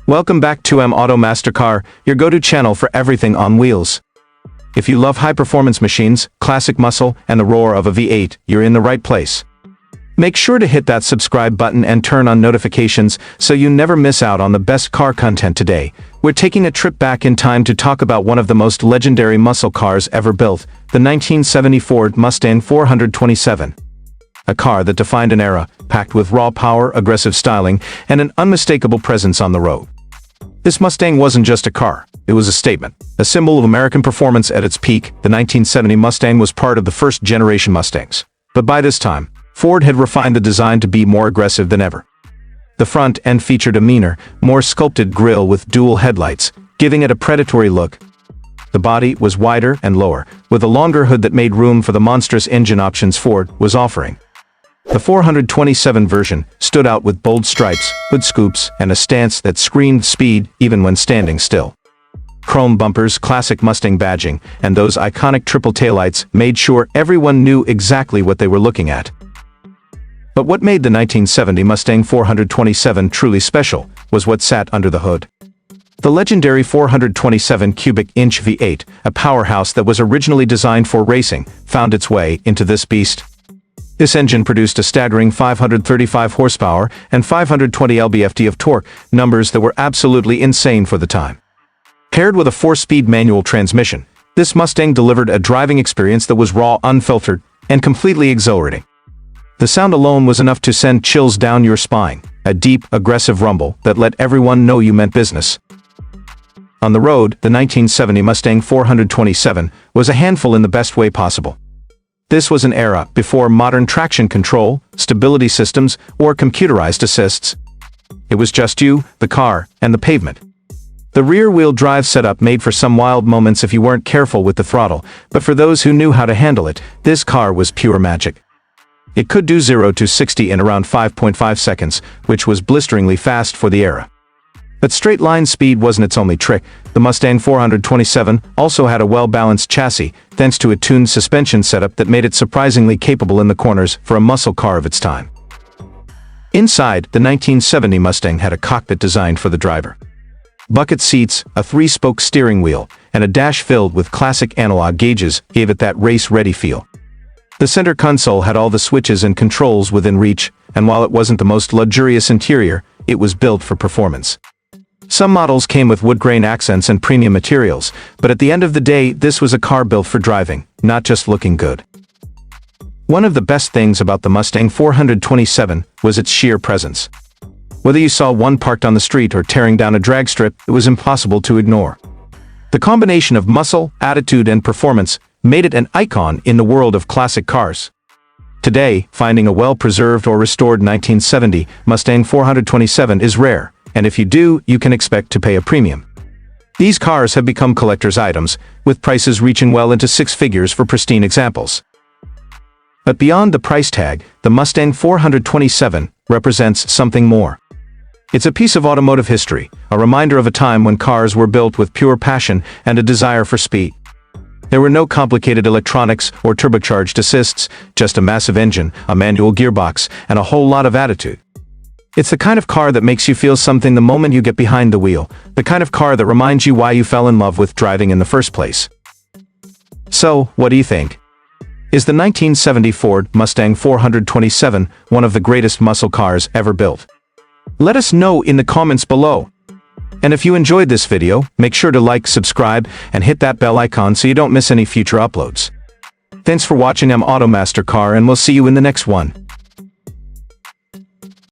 Welcome back to Auto Master Car, your go-to channel for everything on wheels. If you love high-performance machines, classic muscle, and the roar of a V8, you're in the right place. Make sure to hit that subscribe button and turn on notifications so you never miss out on the best car content. Today, we're taking a trip back in time to talk about one of the most legendary muscle cars ever built, the 1970 Ford Mustang 427. A car that defined an era, packed with raw power, aggressive styling, and an unmistakable presence on the road. This Mustang wasn't just a car, it was a statement, a symbol of American performance at its peak. The 1970 Mustang was part of the first generation Mustangs. But by this time, Ford had refined the design to be more aggressive than ever. The front end featured a meaner, more sculpted grille with dual headlights, giving it a predatory look. The body was wider and lower, with a longer hood that made room for the monstrous engine options Ford was offering. The 427 version stood out with bold stripes, hood scoops, and a stance that screamed speed even when standing still. Chrome bumpers, classic Mustang badging, and those iconic triple taillights made sure everyone knew exactly what they were looking at. But what made the 1970 Mustang 427 truly special was what sat under the hood. The legendary 427 cubic inch V8, a powerhouse that was originally designed for racing, found its way into this beast. This engine produced a staggering 535 horsepower and 520 lb-ft of torque, numbers that were absolutely insane for the time. Paired with a 4-speed manual transmission, this Mustang delivered a driving experience that was raw, unfiltered, and completely exhilarating. The sound alone was enough to send chills down your spine, a deep, aggressive rumble that let everyone know you meant business. On the road, the 1970 Mustang 427 was a handful in the best way possible. This was an era before modern traction control, stability systems, or computerized assists. It was just you, the car, and the pavement. The rear-wheel drive setup made for some wild moments if you weren't careful with the throttle, but for those who knew how to handle it, this car was pure magic. It could do 0 to 60 in around 5.5 seconds, which was blisteringly fast for the era. But straight-line speed wasn't its only trick. The Mustang 427 also had a well-balanced chassis, thanks to a tuned suspension setup that made it surprisingly capable in the corners for a muscle car of its time. Inside, the 1970 Mustang had a cockpit designed for the driver. Bucket seats, a 3-spoke steering wheel, and a dash filled with classic analog gauges gave it that race-ready feel. The center console had all the switches and controls within reach, and while it wasn't the most luxurious interior, it was built for performance. Some models came with wood grain accents and premium materials, but at the end of the day, this was a car built for driving, not just looking good. One of the best things about the Mustang 427 was its sheer presence. Whether you saw one parked on the street or tearing down a drag strip, it was impossible to ignore. The combination of muscle, attitude, and performance made it an icon in the world of classic cars. Today, finding a well-preserved or restored 1970 Mustang 427 is rare, and if you do, you can expect to pay a premium. These cars have become collector's items, with prices reaching well into 6 figures for pristine examples. But beyond the price tag, the Mustang 427 represents something more. It's a piece of automotive history, a reminder of a time when cars were built with pure passion and a desire for speed. There were no complicated electronics or turbocharged assists, just a massive engine, a manual gearbox, and a whole lot of attitude. It's the kind of car that makes you feel something the moment you get behind the wheel, the kind of car that reminds you why you fell in love with driving in the first place. So, what do you think? Is the 1970 Ford Mustang 427 one of the greatest muscle cars ever built? Let us know in the comments below. And if you enjoyed this video, make sure to like, subscribe, and hit that bell icon so you don't miss any future uploads. Thanks for watching. I'm Auto Master Car, and we'll see you in the next one.